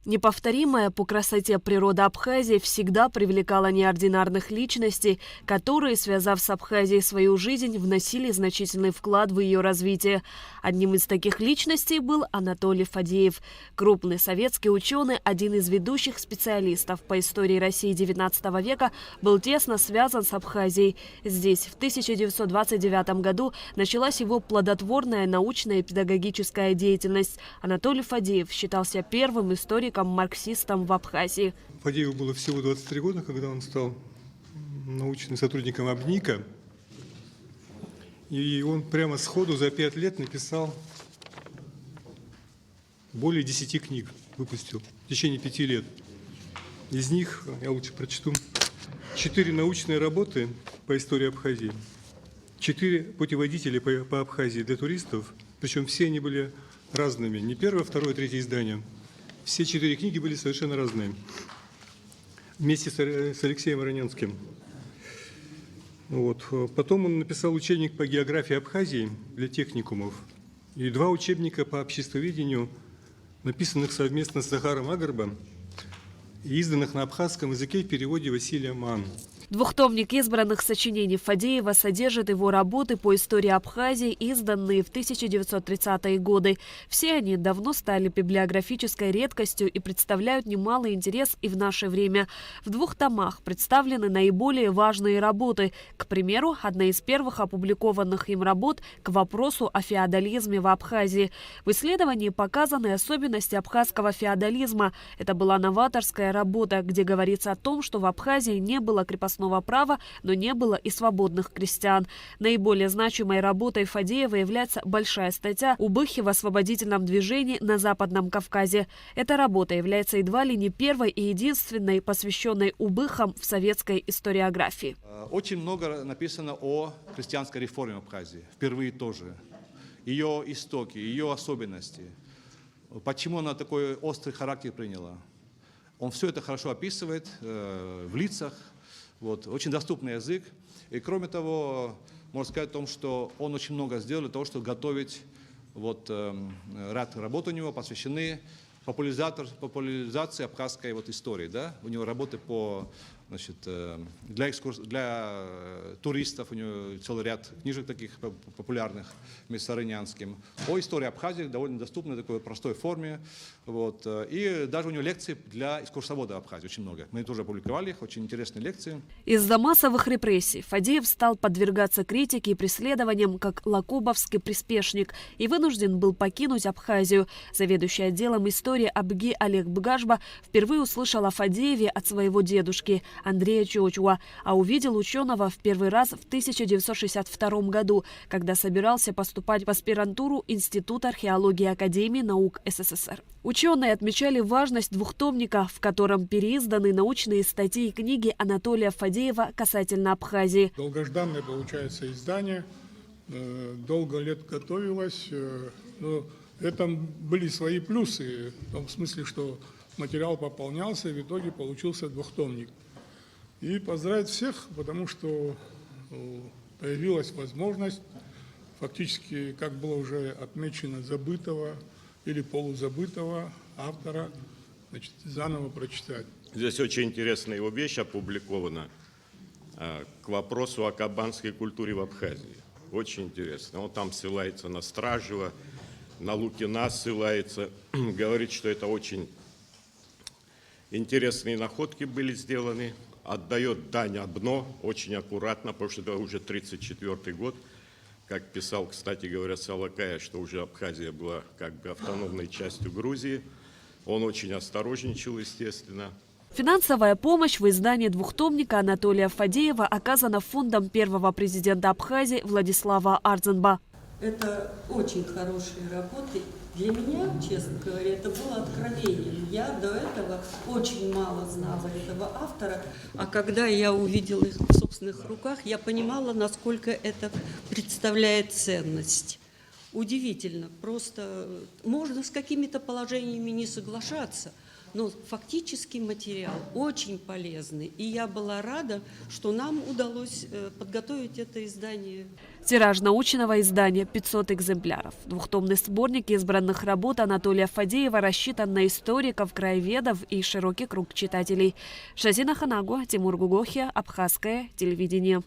Неповторимая по красоте природа Абхазии всегда привлекала неординарных личностей, которые, связав с Абхазией свою жизнь, вносили значительный вклад в ее развитие. Одним из таких личностей был Анатолий Фадеев. Крупный советский ученый, один из ведущих специалистов по истории России XIX века, был тесно связан с Абхазией. Здесь в 1929 году началась его плодотворная научная и педагогическая деятельность. Анатолий Фадеев считался первым историком, марксистом в Абхазии. Фадееву было всего 23 года, когда он стал научным сотрудником АБНИКа. И он прямо сходу за 5 лет написал более 10 книг, выпустил в течение 5 лет. Из них, я лучше прочту, 4 научные работы по истории Абхазии, 4 путеводителя по Абхазии для туристов, причем все они были разными, не первое, второе, третье издание. Все 4 книги были совершенно разные. Вместе с Алексеем Вороненским. Вот. Потом он написал учебник по географии Абхазии для техникумов и 2 учебника по обществоведению, написанных совместно с Захаром Агарбом и изданных на абхазском языке в переводе Василия Ман. Двухтомник избранных сочинений Фадеева содержит его работы по истории Абхазии, изданные в 1930-е годы. Все они давно стали библиографической редкостью и представляют немалый интерес и в наше время. В 2 томах представлены наиболее важные работы. К примеру, одна из первых опубликованных им работ к вопросу о феодализме в Абхазии. В исследовании показаны особенности абхазского феодализма. Это была новаторская работа, где говорится о том, что в Абхазии не было крепостного права, но не было и свободных крестьян. Наиболее значимой работой Фадеева является большая статья «Убыхи в освободительном движении на Западном Кавказе». Эта работа является едва ли не первой и единственной, посвященной убыхам в советской историографии. Очень много написано о крестьянской реформе в Абхазии. Впервые тоже. Ее истоки, ее особенности. Почему она такой острый характер приняла. Он все это хорошо описывает в лицах. Вот, очень доступный язык. И кроме того, можно сказать о том, что он очень много сделал для того, чтобы готовить ряд работ у него, посвящены популяризации абхазской истории. Да? У него работы по, для туристов, у него целый ряд книжек таких популярных вместе с Арынянским. О истории Абхазии довольно доступной, такой простой форме. Вот. И даже у него лекции для экскурсовода Абхазии очень много. Мы тоже опубликовали их, очень интересные лекции. Из-за массовых репрессий Фадеев стал подвергаться критике и преследованиям как лакубовский приспешник и вынужден был покинуть Абхазию. Заведующий отделом истории АБГИ Олег Бгажба впервые услышал о Фадееве от своего дедушки Андрея Чочуа, а увидел ученого в первый раз в 1962 году, когда собирался поступать в аспирантуру Института археологии Академии наук СССР. Ученые отмечали важность двухтомника, в котором переизданы научные статьи и книги Анатолия Фадеева касательно Абхазии. Долгожданное, получается, издание. Долго лет готовилось. Но в этом были свои плюсы, в том смысле, что материал пополнялся, и в итоге получился двухтомник. И поздравить всех, потому что появилась возможность, фактически, как было уже отмечено, забытого или полузабытого автора, заново прочитать. Здесь очень интересная его вещь опубликована к вопросу о кабанской культуре в Абхазии. Очень интересно. Он там ссылается на Стражева, на Лукина ссылается, говорит, что это очень интересные находки были сделаны, отдает дань АБНО очень аккуратно, потому что это уже 1934 год, как писал, кстати говоря, Салакая, что уже Абхазия была как бы автономной частью Грузии. Он очень осторожничал, естественно. Финансовая помощь в издании двухтомника Анатолия Фадеева оказана фондом первого президента Абхазии Владислава Ардзенба. Это очень хорошие работы. Для меня, честно говоря, это было откровением. Я до этого очень мало знала этого автора, а когда я увидела их в собственных руках, я понимала, насколько это представляет ценность. Удивительно, просто можно с какими-то положениями не соглашаться, но фактически материал очень полезный. И я была рада, что нам удалось подготовить это издание. Тираж научного издания 500 экземпляров. Двухтомный сборник избранных работ Анатолия Фадеева рассчитан на историков, краеведов и широкий круг читателей. Шазина Ханагу, Тимур Гугохи, Абхазское телевидение.